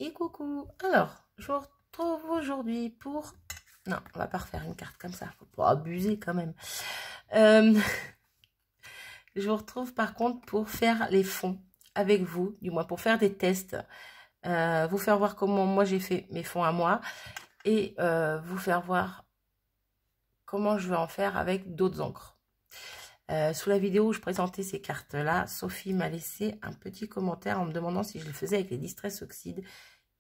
Et coucou. Alors, je vous retrouve aujourd'hui pour... Non, on va pas refaire une carte comme ça. Faut pas abuser quand même. Je vous retrouve par contre pour faire les fonds avec vous, du moins pour faire des tests. Vous faire voir comment moi j'ai fait mes fonds à moi. Et vous faire voir comment je vais en faire avec d'autres encres. Sous la vidéo où je présentais ces cartes-là, Sophie m'a laissé un petit commentaire en me demandant si je le faisais avec les Distress Oxide.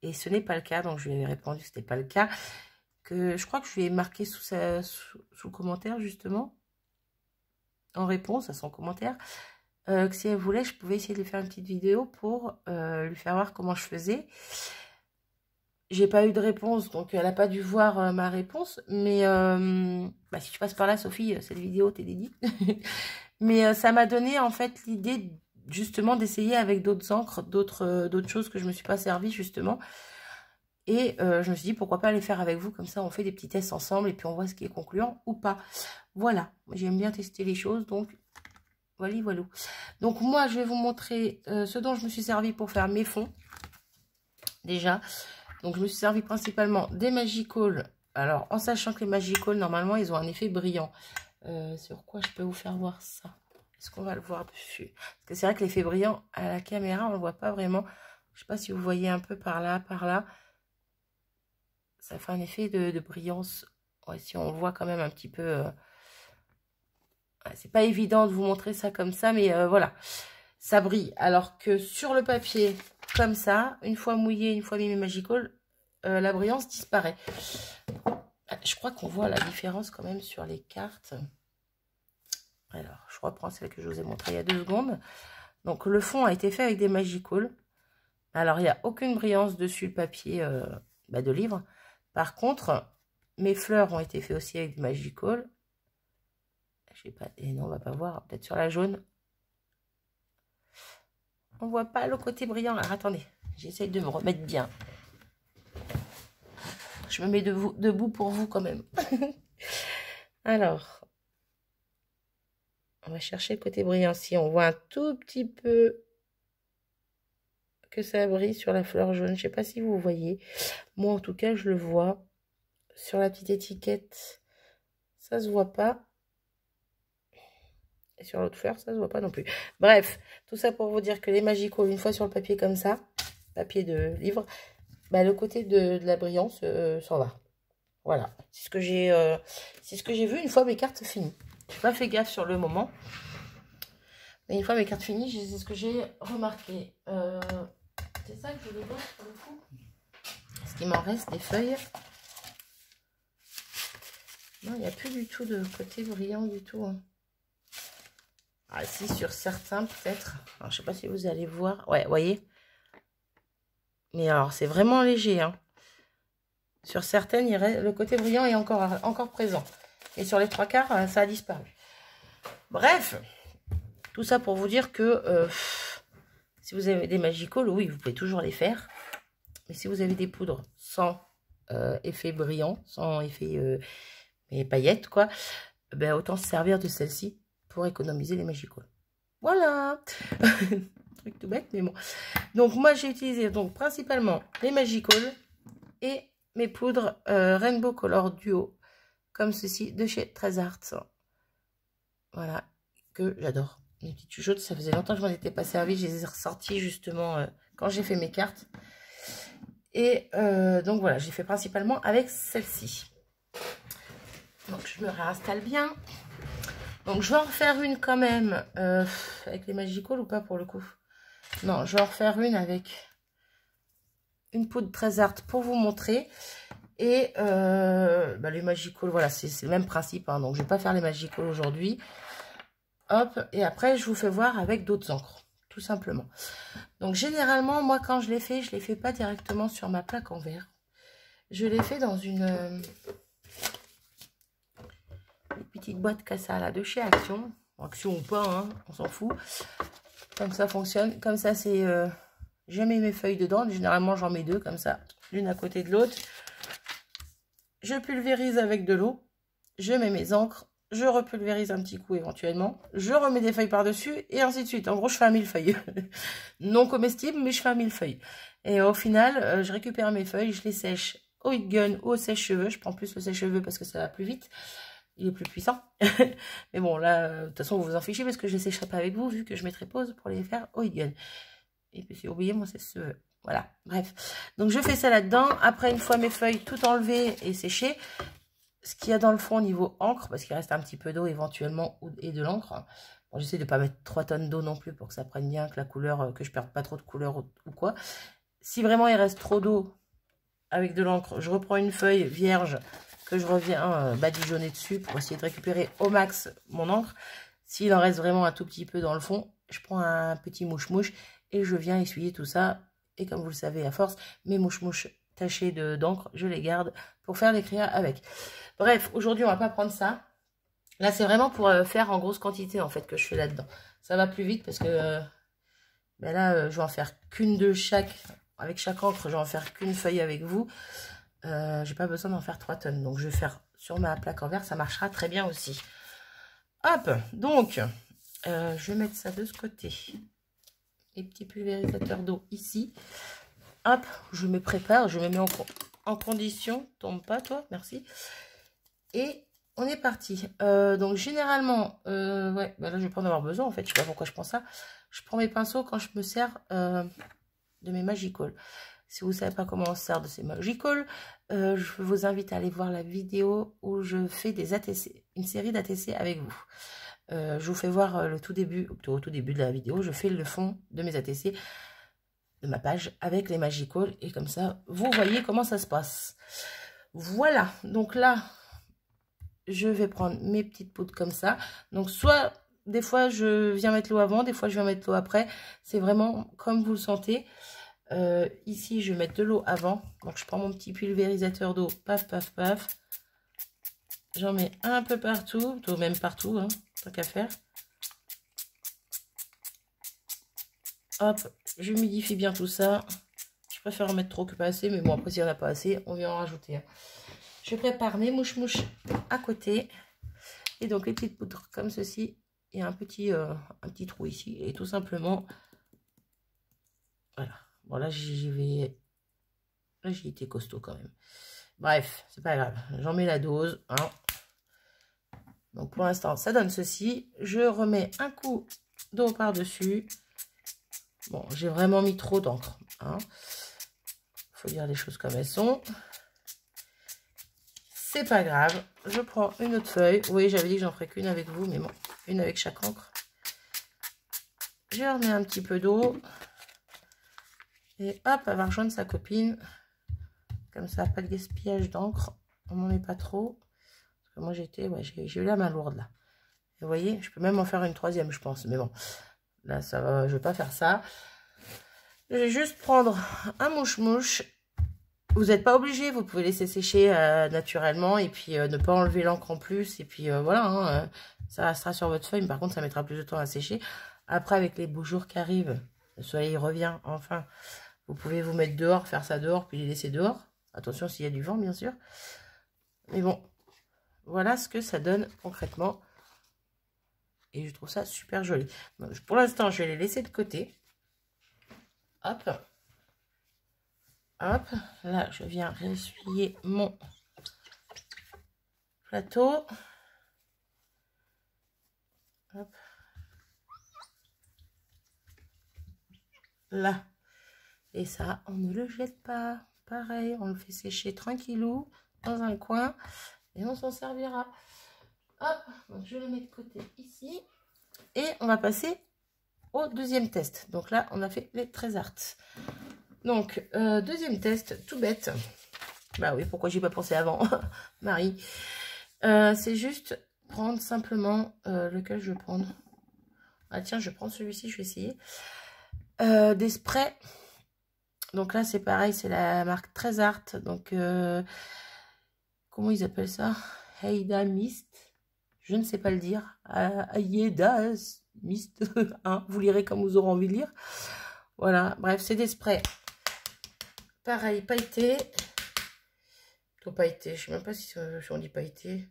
Et ce n'est pas le cas, donc je lui ai répondu que ce n'était pas le cas. Que je crois que je lui ai marqué sous le commentaire, justement, en réponse à son commentaire, que si elle voulait, je pouvais essayer de lui faire une petite vidéo pour lui faire voir comment je faisais. J'ai pas eu de réponse, donc elle n'a pas dû voir ma réponse. Mais bah, si tu passes par là, Sophie, cette vidéo t'est dédiée. Mais ça m'a donné en fait l'idée justement d'essayer avec d'autres encres, d'autres choses que je me suis pas servi justement. Et je me suis dit pourquoi pas les faire avec vous, comme ça on fait des petits tests ensemble et puis on voit ce qui est concluant ou pas. Voilà, j'aime bien tester les choses, donc voilà. Donc moi je vais vous montrer ce dont je me suis servi pour faire mes fonds. Déjà, donc je me suis servi principalement des Magical. Alors en sachant que les Magical normalement ils ont un effet brillant. Sur quoi je peux vous faire voir ça? Est-ce qu'on va le voir dessus? Parce que c'est vrai que l'effet brillant à la caméra on le voit pas vraiment. Je sais pas si vous voyez un peu par là, ça fait un effet de brillance. Ouais, si on voit quand même un petit peu. C'est pas évident de vous montrer ça comme ça, mais voilà. Ça brille. Alors que sur le papier, comme ça, une fois mouillé, une fois mis mes Magical, la brillance disparaît. Je crois qu'on voit la différence quand même sur les cartes. Alors, je reprends celle que je vous ai montrée il y a 2 secondes. Donc, le fond a été fait avec des Magical. Alors, il n'y a aucune brillance dessus le papier de livre. Par contre, mes fleurs ont été faites aussi avec du Magical. Je sais pas, et non, on va pas voir, peut-être sur la jaune. On voit pas le côté brillant. Alors, attendez, j'essaye de me remettre bien. Je me mets debout pour vous quand même. Alors, on va chercher le côté brillant. Si on voit un tout petit peu que ça brille sur la fleur jaune. Je sais pas si vous voyez. Moi, en tout cas, je le vois. Sur la petite étiquette, ça se voit pas. Et sur l'autre fleur, ça se voit pas non plus. Bref, tout ça pour vous dire que les Magical, une fois sur le papier comme ça, papier de livre, bah, le côté de la brillance s'en va. Voilà, c'est ce que j'ai vu une fois mes cartes finies. J'ai pas fait gaffe sur le moment. Mais une fois mes cartes finies, c'est ce que j'ai remarqué. C'est ça que je voulais voir pour le coup. Est-ce qu'il m'en reste des feuilles? Non, il n'y a plus du tout de côté brillant du tout. Hein. Ah si, sur certains peut-être. Je ne sais pas si vous allez voir. Ouais, voyez. Mais alors, c'est vraiment léger. Hein. Sur certaines, le côté brillant est encore présent. Et sur les 3/4, ça a disparu. Bref, tout ça pour vous dire que si vous avez des Magical, oui, vous pouvez toujours les faire. Mais si vous avez des poudres sans effet brillant, sans effet paillettes, quoi, ben, autant se servir de celle-ci pour économiser les Magical. Voilà. Truc tout bête, mais bon. Donc, moi, j'ai utilisé donc principalement les Magical et mes poudres Rainbow Color Duo, comme ceci, de chez Trésarts. Voilà, que j'adore. Les petites chuchotes, ça faisait longtemps que je m'en étais pas servi. Je les ai ressorties justement quand j'ai fait mes cartes. Et donc voilà, j'ai fait principalement avec celle-ci. Donc je me réinstalle bien. Donc je vais en refaire une quand même avec les Magical ou pas pour le coup. Non, je vais en refaire une avec une poudre Trésarts pour vous montrer. Et les Magical, voilà, c'est le même principe. Hein, donc je vais pas faire les Magical aujourd'hui. Hop, et après je vous fais voir avec d'autres encres, tout simplement. Donc généralement, moi quand je les fais pas directement sur ma plaque en verre. Je les fais dans une petite boîte cassa là de chez Action. Action ou pas, hein, on s'en fout. Comme ça fonctionne. Comme ça, c'est je mets mes feuilles dedans. Généralement, j'en mets 2 comme ça, l'une à côté de l'autre. Je pulvérise avec de l'eau. Je mets mes encres je repulvérise un petit coup éventuellement, je remets des feuilles par-dessus, et ainsi de suite. En gros, je fais un millefeuille. Non comestible, mais je fais un millefeuille. Et au final, je récupère mes feuilles, je les sèche au heat gun ou au sèche-cheveux. Je prends plus le sèche-cheveux parce que ça va plus vite. Il est plus puissant. Mais bon, là, de toute façon, vous vous en fichez parce que je ne les sécherai pas avec vous, vu que je mettrai pause pour les faire au heat gun. Et puis, si vous oubliez, moi, c'est ce... Voilà, bref. Donc, je fais ça là-dedans. Après, une fois mes feuilles toutes enlevées et séchées, ce qu'il y a dans le fond au niveau encre, parce qu'il reste un petit peu d'eau éventuellement, et de l'encre. Bon, j'essaie de ne pas mettre 3 tonnes d'eau non plus pour que ça prenne bien, que la couleur, que je perde pas trop de couleur ou quoi. Si vraiment il reste trop d'eau avec de l'encre, je reprends une feuille vierge que je reviens badigeonner dessus pour essayer de récupérer au max mon encre. S'il en reste vraiment un tout petit peu dans le fond, je prends un petit mouche-mouche et je viens essuyer tout ça. Et comme vous le savez, à force, mes mouche-mouches tachées d'encre, je les garde pour faire des créas avec. Bref, aujourd'hui, on va pas prendre ça. Là, c'est vraiment pour faire en grosse quantité, en fait, que je fais là-dedans. Ça va plus vite parce que ben là, je vais en faire qu'une de chaque. Avec chaque encre, je vais en faire qu'une feuille avec vous. J'ai pas besoin d'en faire 3 tonnes. Donc, je vais faire sur ma plaque en verre. Ça marchera très bien aussi. Hop, donc, je vais mettre ça de ce côté. Les petits pulvérisateurs d'eau ici. Hop, je me prépare. Je me mets en condition. Tombe pas, toi, merci. Et on est parti. Donc, généralement, ouais, ben là, je vais pas en avoir besoin, en fait. Je sais pas pourquoi je prends ça. Je prends mes pinceaux quand je me sers de mes Magical. Si vous ne savez pas comment on se sert de ces Magical, je vous invite à aller voir la vidéo où je fais des ATC, une série d'ATC avec vous. Je vous fais voir le tout début, au tout début de la vidéo, je fais le fond de mes ATC, de ma page, avec les Magical. Et comme ça, vous voyez comment ça se passe. Voilà, donc là, je vais prendre mes petites poudres comme ça. Donc, soit, des fois, je viens mettre l'eau avant, des fois, je viens mettre l'eau après. C'est vraiment comme vous le sentez. Ici, je vais mettre de l'eau avant. Donc, je prends mon petit pulvérisateur d'eau. Paf, paf, paf. J'en mets un peu partout. Même partout, hein, tant qu'à faire. Hop, je humidifie bien tout ça. Je préfère en mettre trop que pas assez. Mais bon, après, s'il n'y en a pas assez, on vient en rajouter. Hein. Je prépare mes mouches-mouches à côté. Et donc, les petites poudres comme ceci. Il y a un petit trou ici. Et tout simplement, voilà. Bon, là, j'y vais. Là, j'ai été costaud quand même. Bref, c'est pas grave. J'en mets la dose. Hein. Donc, pour l'instant, ça donne ceci. Je remets un coup d'eau par-dessus. Bon, j'ai vraiment mis trop d'encre. Hein. Faut dire les choses comme elles sont. C'est pas grave. Je prends une autre feuille. Oui, j'avais dit que j'en ferais qu'une avec vous, mais bon, une avec chaque encre. Je remets un petit peu d'eau. Et hop, elle va rejoindre sa copine. Comme ça, pas de gaspillage d'encre. On n'en met pas trop. Parce que moi, j'ai eu la main lourde là. Et vous voyez, je peux même en faire une troisième, je pense. Mais bon, là, ça va, je vais pas faire ça. Je vais juste prendre un mouche-mouche. Vous n'êtes pas obligé, vous pouvez laisser sécher naturellement. Et puis, ne pas enlever l'encre en plus. Et puis, voilà, hein, ça restera sur votre feuille. Mais par contre, ça mettra plus de temps à sécher. Après, avec les beaux jours qui arrivent, le soleil revient, enfin. Vous pouvez vous mettre dehors, faire ça dehors, puis les laisser dehors. Attention s'il y a du vent, bien sûr. Mais bon, voilà ce que ça donne concrètement. Et je trouve ça super joli. Donc, pour l'instant, je vais les laisser de côté. Hop. Hop. Là, je viens essuyer mon plateau. Hop. Là. Et ça, on ne le jette pas. Pareil, on le fait sécher tranquillou dans un coin. Et on s'en servira. Hop, donc je le mets de côté ici. Et on va passer au deuxième test. Donc là, on a fait les 13 arts. Donc, deuxième test, tout bête. Bah oui, pourquoi j'ai pas pensé avant, Marie. C'est juste prendre simplement lequel je vais prendre. Ah tiens, je prends celui-ci, je vais essayer. Des sprays. Donc là, c'est pareil, c'est la marque 13 Art. Donc, comment ils appellent ça? Aida Mist. Je ne sais pas le dire. Aida Mist. Hein, vous lirez comme vous aurez envie de lire. Voilà, bref, c'est des sprays. Pareil, pailleté. Plutôt pailleté. Je ne sais même pas si on dit pailleté.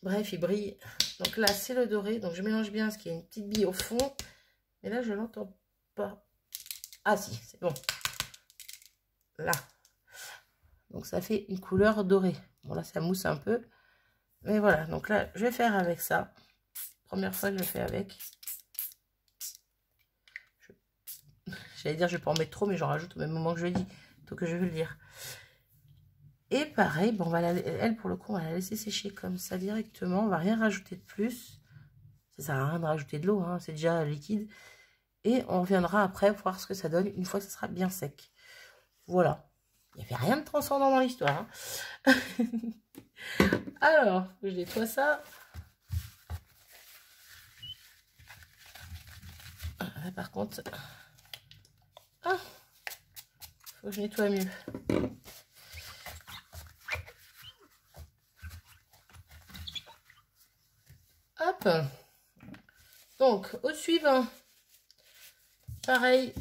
Bref, il brille. Donc là, c'est le doré. Donc je mélange bien ce qui est une petite bille au fond. Et là, je l'entends pas. Ah si, c'est bon. Là. Donc ça fait une couleur dorée. Bon là, ça mousse un peu. Mais voilà, donc là, je vais faire avec ça. Première fois que je fais avec. J'allais dire, je vais pas en mettre trop, mais j'en rajoute au même moment que je le dis. Donc je vais le dire. Et pareil, bon, on va elle, pour le coup, on va la laisser sécher comme ça directement. On va rien rajouter de plus. Ça sert à rien de rajouter de l'eau, hein, c'est déjà liquide. Et on reviendra après voir ce que ça donne une fois que ça sera bien sec. Voilà. Il n'y avait rien de transcendant dans l'histoire. Hein. Alors, je nettoie ça. Là, par contre, faut que je nettoie mieux. Hop. Donc, au suivant. Pareil.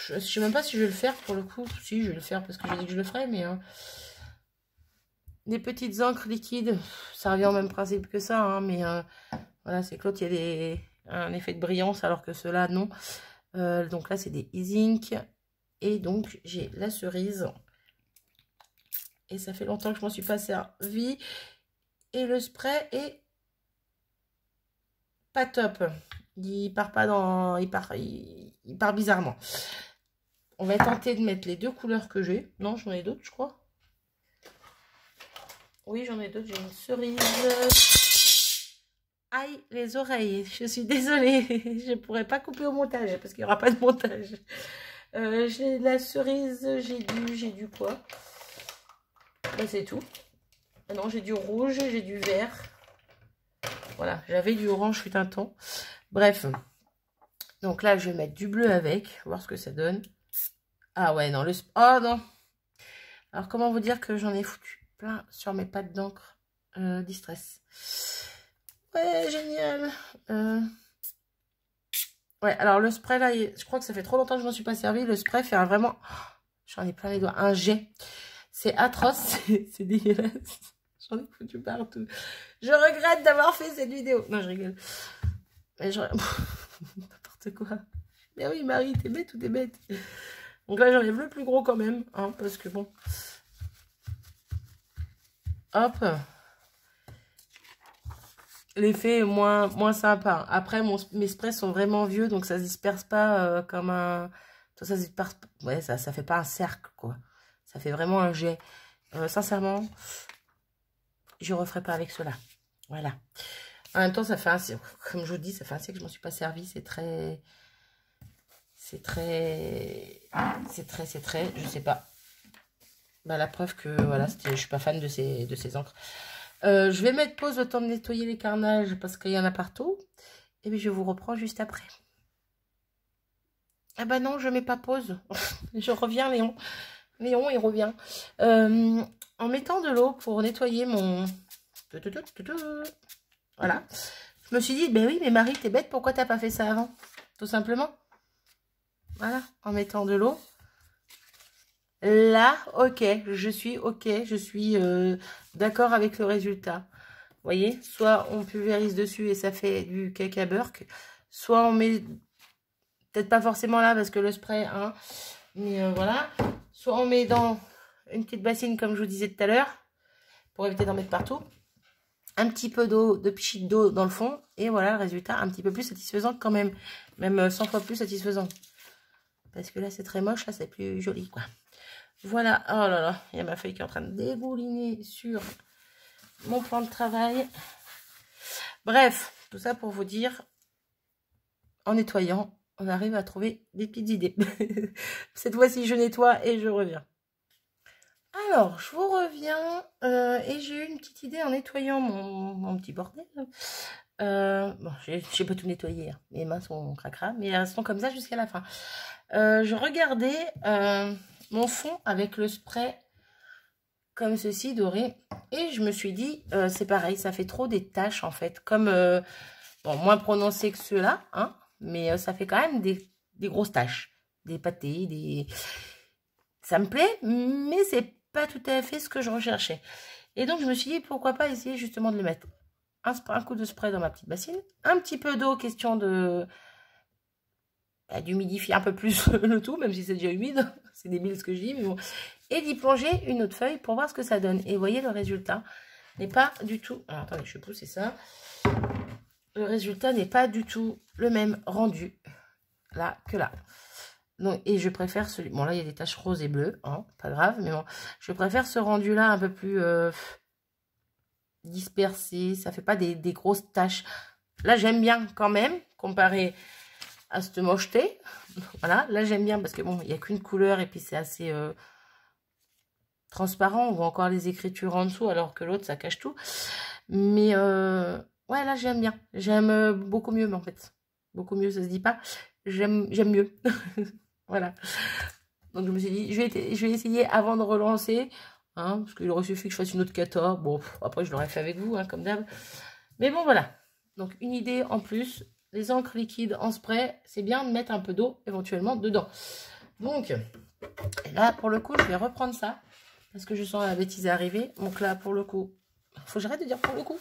Je sais même pas si je vais le faire pour le coup. Si, je vais le faire parce que j'ai dit que je le ferais, mais... des petites encres liquides. Ça revient au même principe que ça, hein, mais... voilà, c'est que l'autre, il y a un effet de brillance, alors que ceux-là, non. Donc là, c'est des e-ink. Et donc, j'ai la cerise. Et ça fait longtemps que je m'en suis pas servi. Et le spray est pas top. Il part pas dans... Il part bizarrement. On va tenter de mettre les deux couleurs que j'ai. Non, j'en ai d'autres, je crois. Oui, j'en ai d'autres. J'ai une cerise. Aïe, les oreilles. Je suis désolée. Je ne pourrais pas couper au montage parce qu'il n'y aura pas de montage. J'ai la cerise. J'ai du quoi? Là, c'est tout. Ah non, j'ai du rouge, j'ai du vert. Voilà, j'avais du orange fut un temps. Bref. Donc là, je vais mettre du bleu avec. Voir ce que ça donne. Ah ouais, non, oh non. Alors, comment vous dire que j'en ai foutu plein sur mes pattes d'encre Distress. Ouais, génial. Ouais, alors le spray là, je crois que ça fait trop longtemps que je m'en suis pas servi. Le spray fait vraiment... Oh, j'en ai plein les doigts. Un jet. C'est atroce. C'est dégueulasse. J'en ai foutu partout. Je regrette d'avoir fait cette vidéo. Non, je rigole. Mais je... N'importe quoi. Mais oui, Marie, t'es bête ou t'es bête? Donc là, j'enlève le plus gros quand même. Hein, parce que bon... Hop. L'effet est moins sympa. Après, mes sprays sont vraiment vieux, donc ça se disperse pas comme un... Ça se disperse... Ouais, ça fait pas un cercle, quoi. Ça fait vraiment un jet. Sincèrement, je referai pas avec cela. Voilà. En même temps, ça fait un... Comme je vous dis, ça fait un siècle que je m'en suis pas servi. C'est très... Je sais pas. Bah, la preuve que, voilà, je suis pas fan de ces encres. Je vais mettre pause le temps de nettoyer les carnages parce qu'il y en a partout. Et puis je vous reprends juste après. Ah bah non, je mets pas pause. Je reviens, Léon. Léon, il revient. En mettant de l'eau pour nettoyer mon... Voilà. Je me suis dit, ben oui, mais Marie, t'es bête, pourquoi t'as pas fait ça avant? Tout simplement. Voilà, en mettant de l'eau. Là, ok, je suis d'accord avec le résultat. Vous voyez, soit on pulvérise dessus et ça fait du cake à burk, soit on met, peut-être pas forcément là parce que le spray, hein, mais voilà, soit on met dans une petite bassine comme je vous disais tout à l'heure, pour éviter d'en mettre partout, un petit peu d'eau, de pchit d'eau dans le fond, et voilà le résultat un petit peu plus satisfaisant quand même 100 fois plus satisfaisant. Parce que là c'est très moche, là c'est plus joli quoi. Voilà, oh là là, il y a ma feuille qui est en train de dégouliner sur mon plan de travail. Bref, tout ça pour vous dire, en nettoyant, on arrive à trouver des petites idées. Cette fois-ci, je nettoie et je reviens. Alors, je vous reviens et j'ai eu une petite idée en nettoyant mon petit bordel. Bon, j'ai pas tout nettoyé, hein. Mes mains sont cracra, mais elles sont comme ça jusqu'à la fin. Je regardais mon fond avec le spray comme ceci, doré. Et je me suis dit, c'est pareil, ça fait trop des taches en fait. Comme, bon, moins prononcé que ceux-là, hein, mais ça fait quand même des grosses taches. Des pâtés, des... Ça me plaît, mais c'est pas tout à fait ce que je recherchais. Et donc, je me suis dit, pourquoi pas essayer justement de le mettre un coup de spray dans ma petite bassine, un petit peu d'eau, question de d'humidifier un peu plus le tout, même si c'est déjà humide, c'est débile ce que je dis, mais bon. Et d'y plonger une autre feuille pour voir ce que ça donne. Et vous voyez, le résultat n'est pas du tout... Alors, attendez, je vais pousser ça. Le résultat n'est pas du tout le même rendu là que là. Donc, et je préfère celui... Bon, là, il y a des taches roses et bleues, hein, pas grave, mais bon, je préfère ce rendu-là un peu plus dispersé. Ça fait pas des grosses taches. Là, j'aime bien quand même, comparé à cette mocheté. Voilà, là, j'aime bien parce que bon, il n'y a qu'une couleur et puis c'est assez transparent. On voit encore les écritures en dessous, alors que l'autre, ça cache tout. Mais ouais, là, j'aime bien. J'aime beaucoup mieux, mais en fait. Beaucoup mieux, ça se dit pas. J'aime mieux. Voilà. Donc, je me suis dit, je vais essayer avant de relancer. Hein, parce qu'il aurait suffi que je fasse une autre cata. Bon, après, je l'aurais fait avec vous, hein, comme d'hab. Mais bon, voilà. Donc, une idée en plus. Les encres liquides en spray, c'est bien de mettre un peu d'eau éventuellement dedans. Donc, là, pour le coup, je vais reprendre ça. Parce que je sens la bêtise arriver. Donc là, pour le coup, faut que j'arrête de dire pour le coup.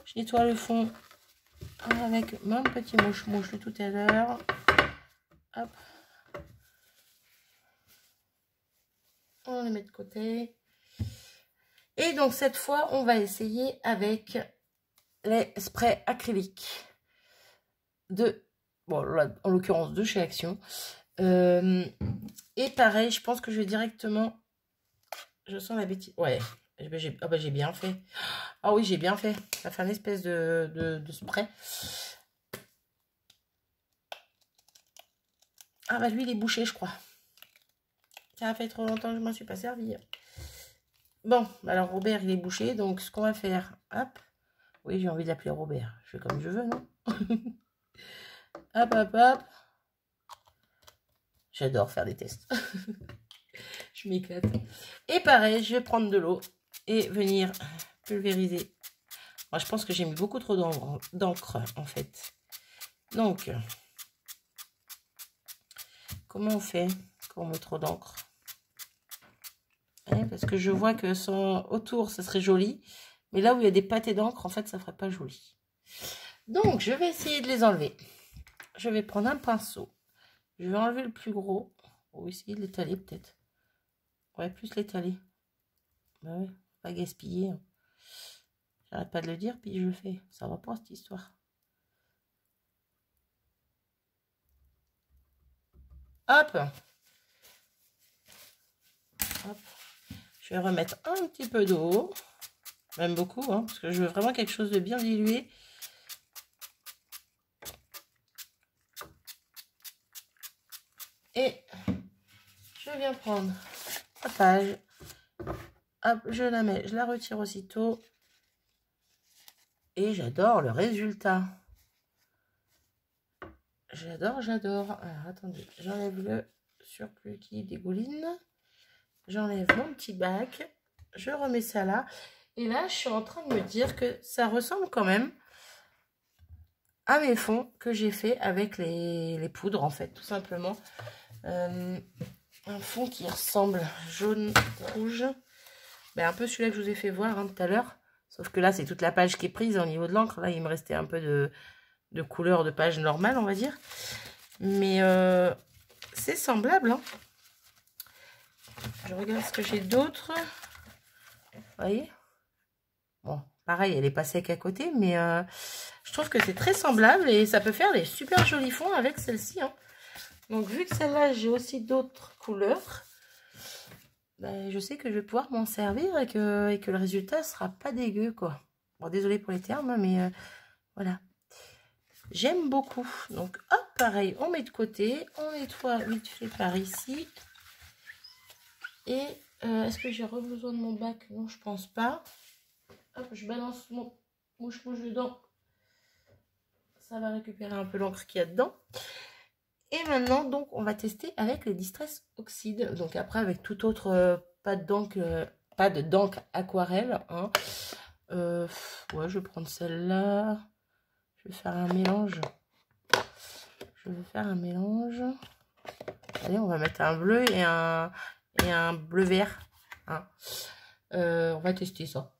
Je nettoie le fond avec mon petit mouche-mouche de tout à l'heure. Hop. On les met de côté. Et donc, cette fois, on va essayer avec les sprays acryliques. Bon, là, en l'occurrence, de chez Action. Et pareil, je pense que je vais directement... Je sens la bêtise. Ouais, j'ai bien fait. Ah oui, j'ai bien fait. Ça fait une espèce de spray. Ah bah lui, il est bouché, je crois. Ça a fait trop longtemps que je m'en suis pas servi. Bon, alors Robert, il est bouché. Donc, ce qu'on va faire... Hop. Oui, j'ai envie de l'appeler Robert. Je fais comme je veux, non? Hop, hop, hop. J'adore faire des tests. Je m'éclate. Et pareil, je vais prendre de l'eau et venir pulvériser. Moi, je pense que j'ai mis beaucoup trop d'encre, en fait. Donc, comment on fait quand on met trop d'encre? Parce que je vois que autour, ça serait joli. Mais là où il y a des pâtés d'encre, en fait, ça ne ferait pas joli. Donc, je vais essayer de les enlever. Je vais prendre un pinceau. Je vais enlever le plus gros. Ou essayer de l'étaler peut-être. Ouais, plus l'étaler. Bah ouais, pas gaspiller. Hein. J'arrête pas de le dire, puis je le fais. Ça va pas cette histoire. Hop. Hop. Je vais remettre un petit peu d'eau. Même beaucoup, hein, parce que je veux vraiment quelque chose de bien dilué. Et je viens prendre la page. Hop, je la mets, je la retire aussitôt. Et j'adore le résultat. J'adore. Alors, attendez, j'enlève le surplus qui dégouline. J'enlève mon petit bac. Je remets ça là. Et là, je suis en train de me dire que ça ressemble quand même à mes fonds que j'ai fait avec les poudres, en fait, tout simplement. Un fond qui ressemble jaune, rouge. Ben, un peu celui-là que je vous ai fait voir hein, tout à l'heure. Sauf que là, c'est toute la page qui est prise au niveau de l'encre. Là, il me restait un peu de couleur de page normale, on va dire. Mais c'est semblable. Hein. Je regarde ce que j'ai d'autre. Vous voyez? Bon, pareil, elle est pas sec à côté. Mais je trouve que c'est très semblable. Et ça peut faire des super jolis fonds avec celle-ci. Hein. Donc, vu que celle-là, j'ai aussi d'autres couleurs. Ben, je sais que je vais pouvoir m'en servir et que le résultat sera pas dégueu, quoi. Bon, désolé pour les termes, mais voilà. J'aime beaucoup. Donc, hop, pareil, on met de côté. On nettoie vite fait par ici. Et est-ce que j'ai besoin de mon bac? Non, je pense pas. Hop, je balance mon mouche-mouche dedans. Ça va récupérer un peu l'encre qu'il y a dedans. Et maintenant, donc, on va tester avec les Distress Oxide. Donc après, avec tout autre pâte d'encre aquarelle. Hein. Ouais, je vais prendre celle-là. Je vais faire un mélange. Allez, on va mettre un bleu et un bleu vert. Hein. On va tester ça.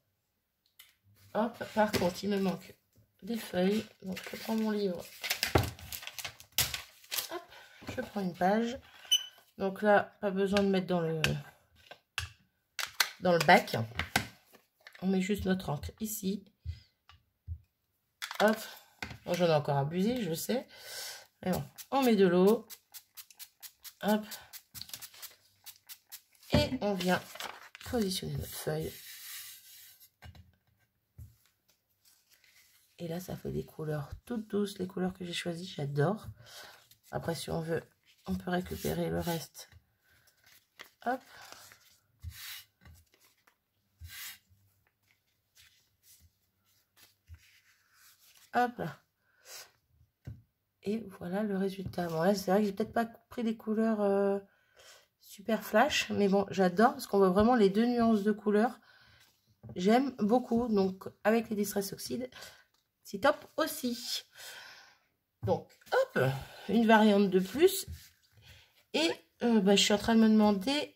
Hop, par contre, il me manque des feuilles. Donc je prends mon livre. Hop, je prends une page. Donc là, pas besoin de mettre dans le bac. On met juste notre encre ici. Hop. Bon, j'en ai encore abusé, je sais. Mais bon, on met de l'eau. Hop. Et on vient positionner notre feuille. Et là, ça fait des couleurs toutes douces. Les couleurs que j'ai choisies, j'adore. Après, si on veut, on peut récupérer le reste. Hop. Hop là. Et voilà le résultat. Bon, là, c'est vrai que j'ai peut-être pas pris des couleurs super flash. Mais bon, j'adore parce qu'on voit vraiment les deux nuances de couleurs. J'aime beaucoup. Donc, avec les Distress Oxide, c'est top aussi. Donc, hop, une variante de plus. Et je suis en train de me demander...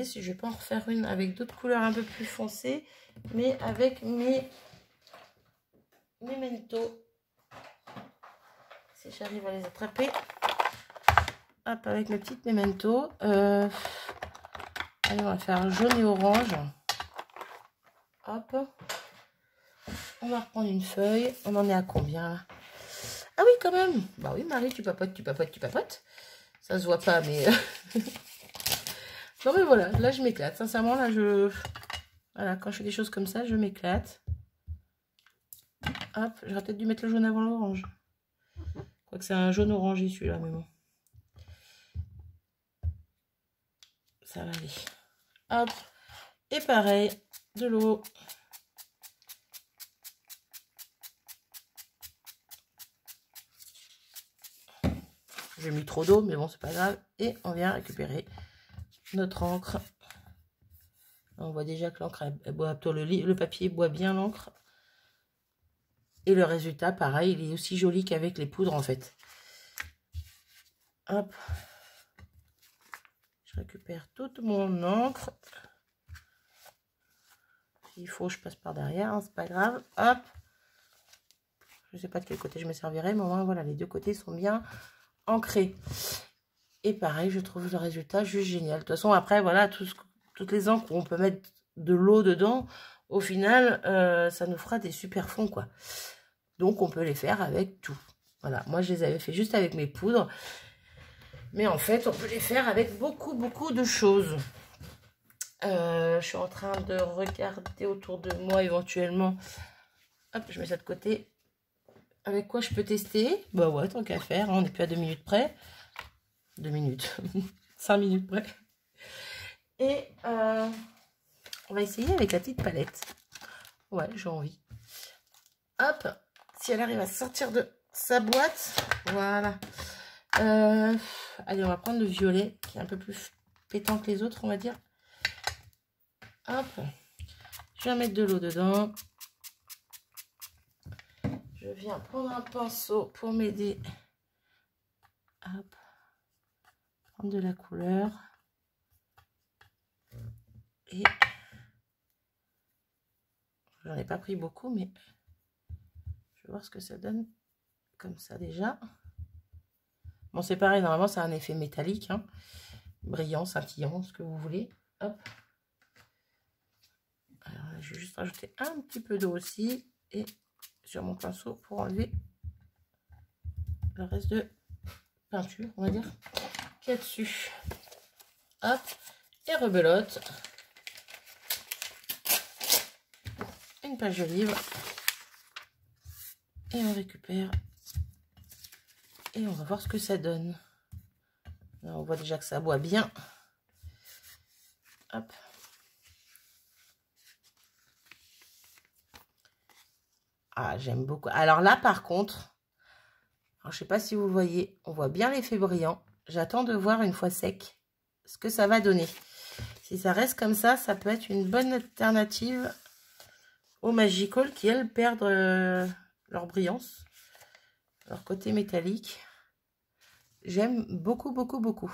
si je vais pas en refaire une avec d'autres couleurs un peu plus foncées. Mais avec mes Memento. Si j'arrive à les attraper. Hop, avec mes petites Memento. Allez, on va faire jaune et orange. Hop. On va reprendre une feuille. On en est à combien là? Ah oui, quand même. Bah oui, Marie, tu papotes, tu papotes, tu papotes. Ça se voit pas, mais... non, mais voilà, là, je m'éclate. Sincèrement, là, voilà, quand je fais des choses comme ça, je m'éclate. Hop, j'aurais peut-être dû mettre le jaune avant l'orange. Quoique c'est un jaune orangé, celui-là, mais bon. Ça va aller. Hop. Et pareil, de l'eau. J'ai mis trop d'eau, mais bon, c'est pas grave. Et on vient récupérer notre encre. On voit déjà que l'encre, le papier boit bien l'encre. Et le résultat, pareil, il est aussi joli qu'avec les poudres, en fait. Hop. Je récupère toute mon encre. S'il faut, je passe par derrière, hein, c'est pas grave. Hop. Je sais pas de quel côté je me servirai, mais au moins, voilà, les deux côtés sont bien ancrés. Et pareil, je trouve le résultat juste génial. De toute façon, après, voilà, toutes les encres où on peut mettre de l'eau dedans, au final, ça nous fera des super fonds, quoi. Donc, on peut les faire avec tout. Voilà, moi, je les avais fait juste avec mes poudres. Mais en fait, on peut les faire avec beaucoup, beaucoup de choses. Je suis en train de regarder autour de moi, éventuellement. Hop, je mets ça de côté. Avec quoi je peux tester? Bah ouais, tant qu'à faire, hein, on n'est plus à 2 minutes près. 2 minutes. 5 minutes près. Et on va essayer avec la petite palette. Ouais, j'ai envie. Hop, si elle arrive à sortir de sa boîte. Voilà. Allez, on va prendre le violet, qui est un peu plus pétant que les autres, on va dire. Hop. Je vais mettre de l'eau dedans. Je viens prendre un pinceau pour m'aider. Hop. Prendre de la couleur. Et j'en ai pas pris beaucoup, mais je vais voir ce que ça donne comme ça déjà. Bon, c'est pareil, normalement, c'est un effet métallique, hein, brillant, scintillant, ce que vous voulez. Hop. Alors, là, je vais juste rajouter un petit peu d'eau aussi et sur mon pinceau pour enlever le reste de peinture, on va dire, qu'il y a dessus. Hop, et rebelote. Une page de livre. Et on récupère. Et on va voir ce que ça donne. Là, on voit déjà que ça boit bien. Hop. Ah, j'aime beaucoup. Alors là, par contre, alors, je sais pas si vous voyez, on voit bien l'effet brillant. J'attends de voir une fois sec ce que ça va donner. Si ça reste comme ça peut être une bonne alternative aux Magical qui, elles, perdent leur brillance, leur côté métallique. J'aime beaucoup, beaucoup, beaucoup.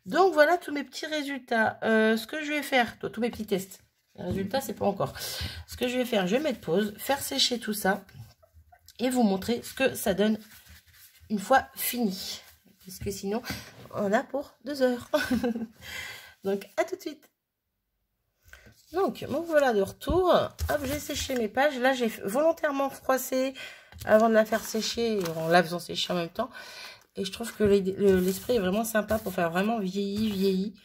Donc, voilà tous mes petits résultats. Ce que je vais faire, tous mes petits tests. Le résultat, c'est pas encore. Ce que je vais faire, je vais mettre pause, faire sécher tout ça et vous montrer ce que ça donne une fois fini. Puisque sinon, on a pour 2 heures. Donc, à tout de suite. Donc, me voilà de retour. Hop, j'ai séché mes pages. Là, j'ai volontairement froissé avant de la faire sécher, en la faisant sécher en même temps. Et je trouve que l'esprit est vraiment sympa pour faire vraiment vieilli.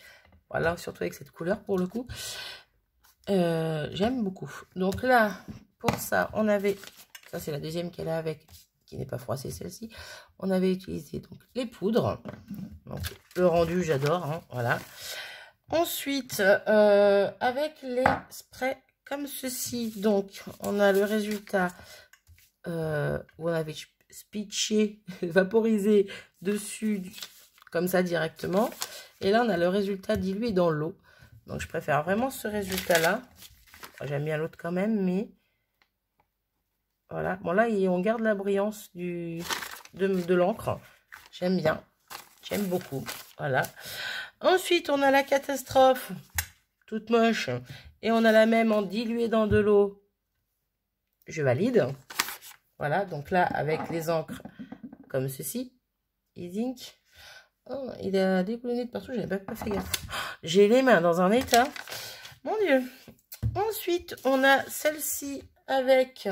Voilà, surtout avec cette couleur pour le coup. J'aime beaucoup. Donc là, pour ça, on avait... Ça, c'est la deuxième qu'elle a avec, qui n'est pas froissée, celle-ci. On avait utilisé donc les poudres. Donc, le rendu, j'adore. Hein, voilà. Ensuite, avec les sprays comme ceci. Donc, on a le résultat où on avait spitché, vaporisé dessus, comme ça directement. Et là, on a le résultat dilué dans l'eau. Donc, je préfère vraiment ce résultat-là. J'aime bien l'autre quand même, mais... Voilà. Bon, là, on garde la brillance de l'encre. J'aime bien. J'aime beaucoup. Voilà. Ensuite, on a la catastrophe. Toute moche. Et on a la même en dilué dans de l'eau. Je valide. Voilà. Donc là, avec les encres comme ceci. E-Ink. Oh, il a décollé de partout. J'avais pas fait gaffe. J'ai les mains dans un état. Mon Dieu. Ensuite, on a celle-ci avec...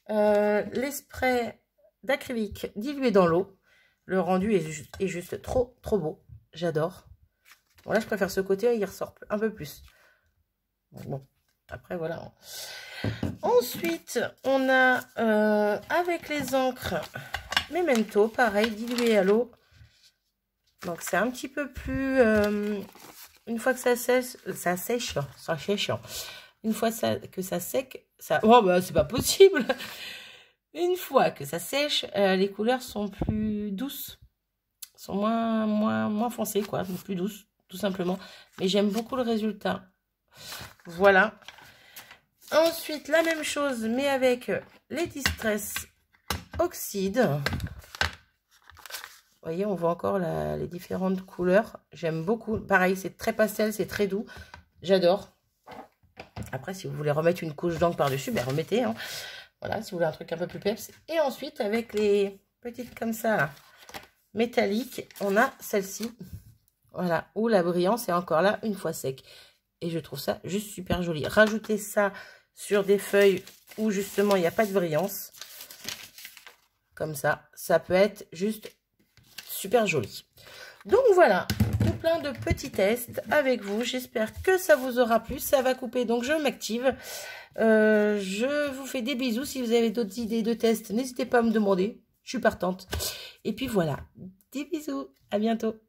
les sprays d'acrylique dilués dans l'eau. Le rendu est juste trop beau. J'adore. Bon, là, je préfère ce côté, il ressort un peu plus. Bon, après, voilà. Ensuite, on a avec les encres Memento, pareil, dilué à l'eau. Donc, c'est un petit peu plus... une fois que ça sèche. Une fois que ça sec, ça... Oh, bah, c'est pas possible. Une fois que ça sèche, les couleurs sont plus douces. Sont moins foncées, quoi. Donc, plus douces, tout simplement. Mais j'aime beaucoup le résultat. Voilà. Ensuite, la même chose, mais avec les Distress Oxyde. Vous voyez, on voit encore les différentes couleurs. J'aime beaucoup. Pareil, c'est très pastel, c'est très doux. J'adore. Après, si vous voulez remettre une couche d'encre par-dessus, ben remettez. Hein. Voilà, si vous voulez un truc un peu plus peps. Et ensuite, avec les petites comme ça, là, métalliques, on a celle-ci. Voilà, où la brillance est encore là une fois sec. Et je trouve ça juste super joli. Rajoutez ça sur des feuilles où justement il n'y a pas de brillance. Comme ça, ça peut être juste super joli. Donc voilà, tout plein de petits tests avec vous. J'espère que ça vous aura plu. Ça va couper, donc je m'active. Je vous fais des bisous. Si vous avez d'autres idées de tests, n'hésitez pas à me demander. Je suis partante. Et puis voilà, des bisous. À bientôt.